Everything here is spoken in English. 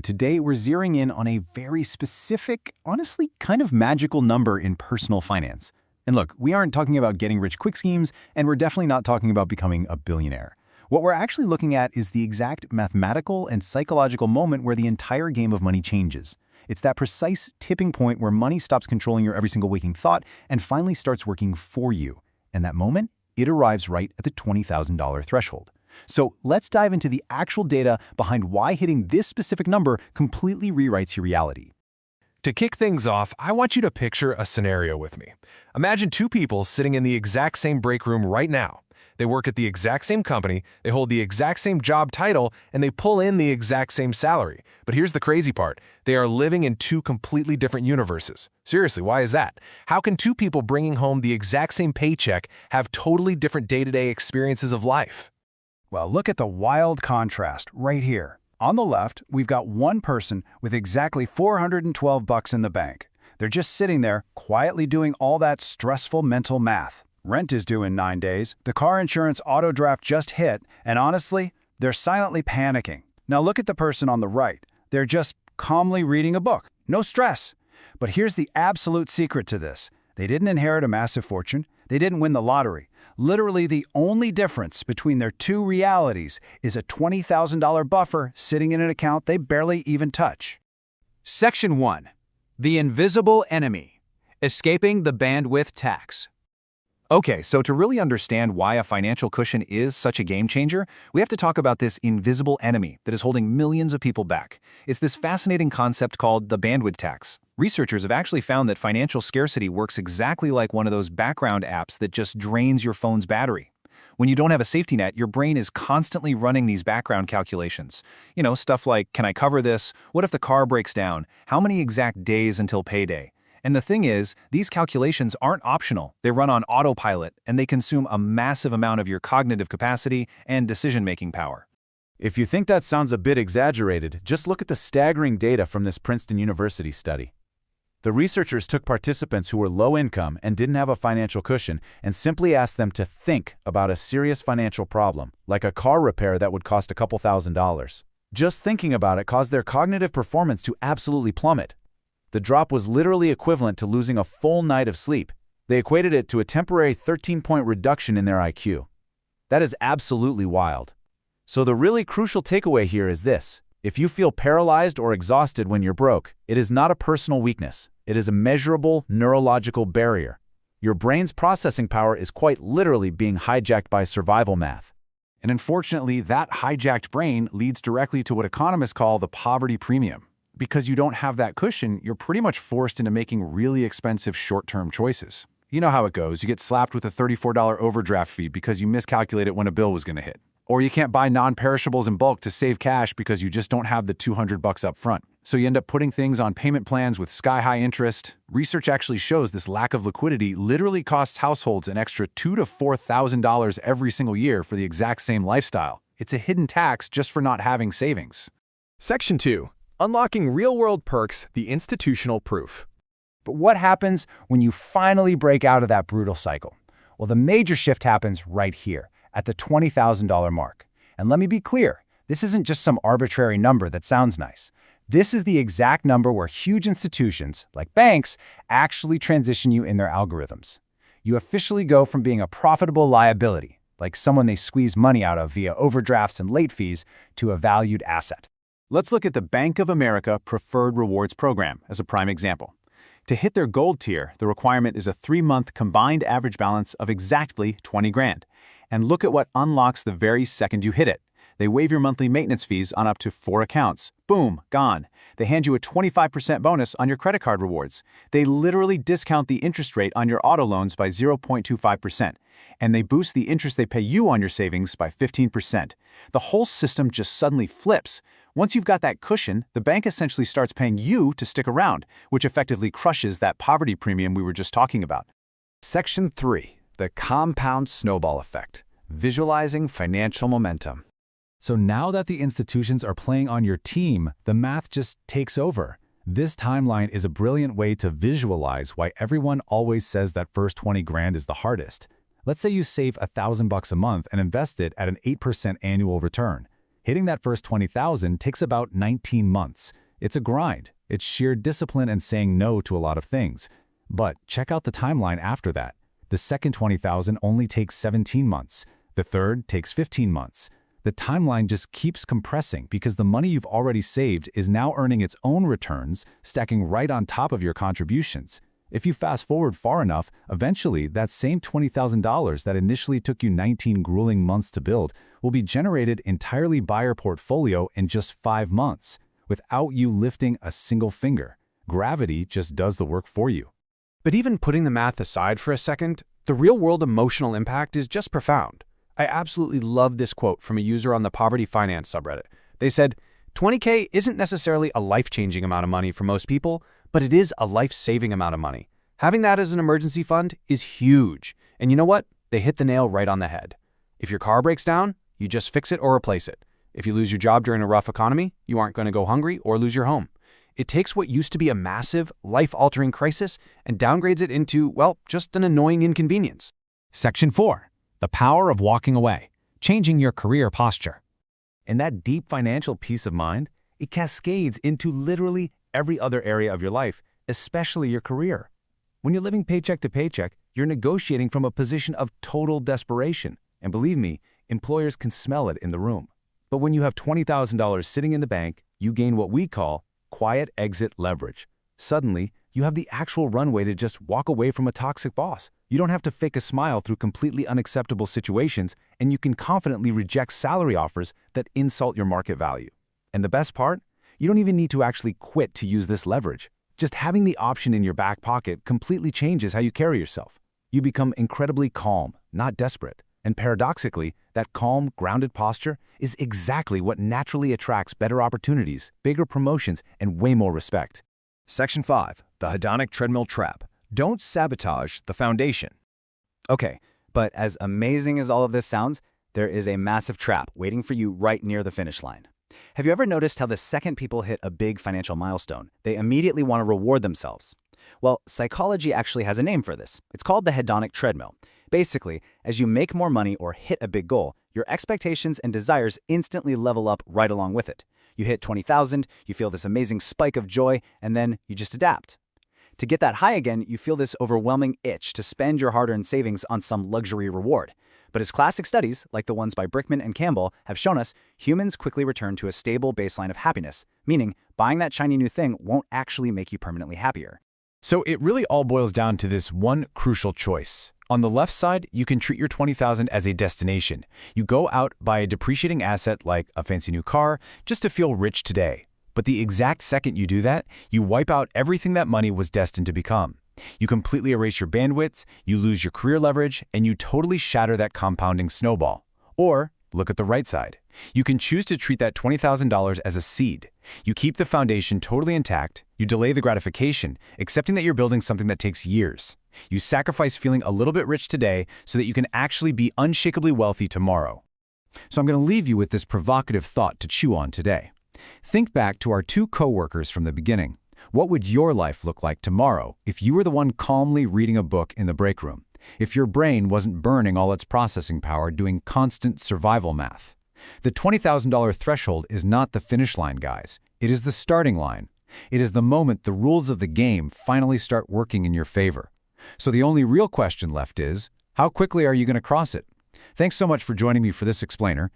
Today, we're zeroing in on a very specific, honestly kind of magical number in personal finance. And look, we aren't talking about getting rich quick schemes, and we're definitely not talking about becoming a billionaire. What we're actually looking at is the exact mathematical and psychological moment where the entire game of money changes. It's that precise tipping point where money stops controlling your every single waking thought and finally starts working for you. And that moment, it arrives right at the $20,000 threshold. So let's dive into the actual data behind why hitting this specific number completely rewrites your reality. To kick things off, I want you to picture a scenario with me. Imagine two people sitting in the exact same break room right now. They work at the exact same company, they hold the exact same job title, and they pull in the exact same salary. But here's the crazy part. They are living in two completely different universes. Seriously, why is that? How can two people bringing home the exact same paycheck have totally different day-to-day experiences of life? Well, look at the wild contrast right here. On the left, we've got one person with exactly $412 in the bank. They're just sitting there, quietly doing all that stressful mental math. Rent is due in 9 days, the car insurance auto draft just hit, and honestly, they're silently panicking. Now look at the person on the right. They're just calmly reading a book. No stress. But here's the absolute secret to this. They didn't inherit a massive fortune. They didn't win the lottery. Literally, the only difference between their two realities is a $20,000 buffer sitting in an account they barely even touch. Section 1. The Invisible Enemy. Escaping the Bandwidth Tax. Okay, so to really understand why a financial cushion is such a game changer, we have to talk about this invisible enemy that is holding millions of people back. It's this fascinating concept called the bandwidth tax. Researchers have actually found that financial scarcity works exactly like one of those background apps that just drains your phone's battery. When you don't have a safety net, your brain is constantly running these background calculations. You know, stuff like, can I cover this? What if the car breaks down? How many exact days until payday? And the thing is, these calculations aren't optional. They run on autopilot, and they consume a massive amount of your cognitive capacity and decision-making power. If you think that sounds a bit exaggerated, just look at the staggering data from this Princeton University study. The researchers took participants who were low income and didn't have a financial cushion and simply asked them to think about a serious financial problem, like a car repair that would cost a couple $1,000s. Just thinking about it caused their cognitive performance to absolutely plummet. The drop was literally equivalent to losing a full night of sleep. They equated it to a temporary 13-point reduction in their IQ. That is absolutely wild. So the really crucial takeaway here is this. If you feel paralyzed or exhausted when you're broke, it is not a personal weakness. It is a measurable neurological barrier. Your brain's processing power is quite literally being hijacked by survival math. And unfortunately, that hijacked brain leads directly to what economists call the poverty premium. Because you don't have that cushion, you're pretty much forced into making really expensive short-term choices. You know how it goes. You get slapped with a $34 overdraft fee because you miscalculated when a bill was going to hit. Or you can't buy non-perishables in bulk to save cash because you just don't have the $200 up front. So you end up putting things on payment plans with sky-high interest. Research actually shows this lack of liquidity literally costs households an extra $2,000 to $4,000 every single year for the exact same lifestyle. It's a hidden tax just for not having savings. Section 2. Unlocking real-world perks, the institutional proof. But what happens when you finally break out of that brutal cycle? Well, the major shift happens right here, at the $20,000 mark. And let me be clear, this isn't just some arbitrary number that sounds nice. This is the exact number where huge institutions, like banks, actually transition you in their algorithms. You officially go from being a profitable liability, like someone they squeeze money out of via overdrafts and late fees, to a valued asset. Let's look at the Bank of America Preferred Rewards Program as a prime example. To hit their gold tier, the requirement is a 3-month combined average balance of exactly 20 grand. And look at what unlocks the very second you hit it. They waive your monthly maintenance fees on up to 4 accounts. Boom, gone. They hand you a 25% bonus on your credit card rewards. They literally discount the interest rate on your auto loans by 0.25%. And they boost the interest they pay you on your savings by 15%. The whole system just suddenly flips. Once you've got that cushion, the bank essentially starts paying you to stick around, which effectively crushes that poverty premium we were just talking about. Section 3. The Compound Snowball Effect. Visualizing Financial Momentum. So now that the institutions are playing on your team, the math just takes over. This timeline is a brilliant way to visualize why everyone always says that first 20 grand is the hardest. Let's say you save $1,000 a month and invest it at an 8% annual return. Hitting that first 20,000 takes about 19 months. It's a grind. It's sheer discipline and saying no to a lot of things. But check out the timeline after that. The second 20,000 only takes 17 months. The third takes 15 months. The timeline just keeps compressing because the money you've already saved is now earning its own returns, stacking right on top of your contributions. If you fast forward far enough, eventually that same $20,000 that initially took you 19 grueling months to build will be generated entirely by your portfolio in just 5 months, without you lifting a single finger. Gravity just does the work for you. But even putting the math aside for a second, the real-world emotional impact is just profound. I absolutely love this quote from a user on the Poverty Finance subreddit. They said, "20K isn't necessarily a life-changing amount of money for most people, but it is a life-saving amount of money. Having that as an emergency fund is huge. And you know what? They hit the nail right on the head. If your car breaks down, you just fix it or replace it. If you lose your job during a rough economy, you aren't going to go hungry or lose your home. It takes what used to be a massive, life-altering crisis and downgrades it into, well, just an annoying inconvenience." Section 4. The power of walking away, changing your career posture. And that deep financial peace of mind, it cascades into literally every other area of your life, especially your career. When you're living paycheck to paycheck, you're negotiating from a position of total desperation. And believe me, employers can smell it in the room. But when you have $20,000 sitting in the bank, you gain what we call quiet exit leverage. Suddenly, you have the actual runway to just walk away from a toxic boss. You don't have to fake a smile through completely unacceptable situations, and you can confidently reject salary offers that insult your market value. And the best part? You don't even need to actually quit to use this leverage. Just having the option in your back pocket completely changes how you carry yourself. You become incredibly calm, not desperate. And paradoxically, that calm, grounded posture is exactly what naturally attracts better opportunities, bigger promotions, and way more respect. Section 5. The hedonic treadmill trap. Don't sabotage the foundation. Okay, but as amazing as all of this sounds, there is a massive trap waiting for you right near the finish line. Have you ever noticed how the second people hit a big financial milestone, they immediately want to reward themselves? Well, psychology actually has a name for this. It's called the hedonic treadmill. Basically, as you make more money or hit a big goal, your expectations and desires instantly level up right along with it. You hit 20,000, you feel this amazing spike of joy, and then you just adapt. To get that high again, you feel this overwhelming itch to spend your hard-earned savings on some luxury reward. But as classic studies, like the ones by Brickman and Campbell, have shown us, humans quickly return to a stable baseline of happiness, meaning buying that shiny new thing won't actually make you permanently happier. So it really all boils down to this one crucial choice. On the left side, you can treat your 20,000 as a destination. You go out, buy a depreciating asset like a fancy new car just to feel rich today. But the exact second you do that, you wipe out everything that money was destined to become. You completely erase your bandwidth, you lose your career leverage, and you totally shatter that compounding snowball. Or, look at the right side. You can choose to treat that $20,000 as a seed. You keep the foundation totally intact, you delay the gratification, accepting that you're building something that takes years. You sacrifice feeling a little bit rich today so that you can actually be unshakably wealthy tomorrow. So I'm going to leave you with this provocative thought to chew on today. Think back to our two coworkers from the beginning. What would your life look like tomorrow if you were the one calmly reading a book in the break room? If your brain wasn't burning all its processing power doing constant survival math? The $20,000 threshold is not the finish line, guys. It is the starting line. It is the moment the rules of the game finally start working in your favor. So the only real question left is, how quickly are you going to cross it? Thanks so much for joining me for this explainer.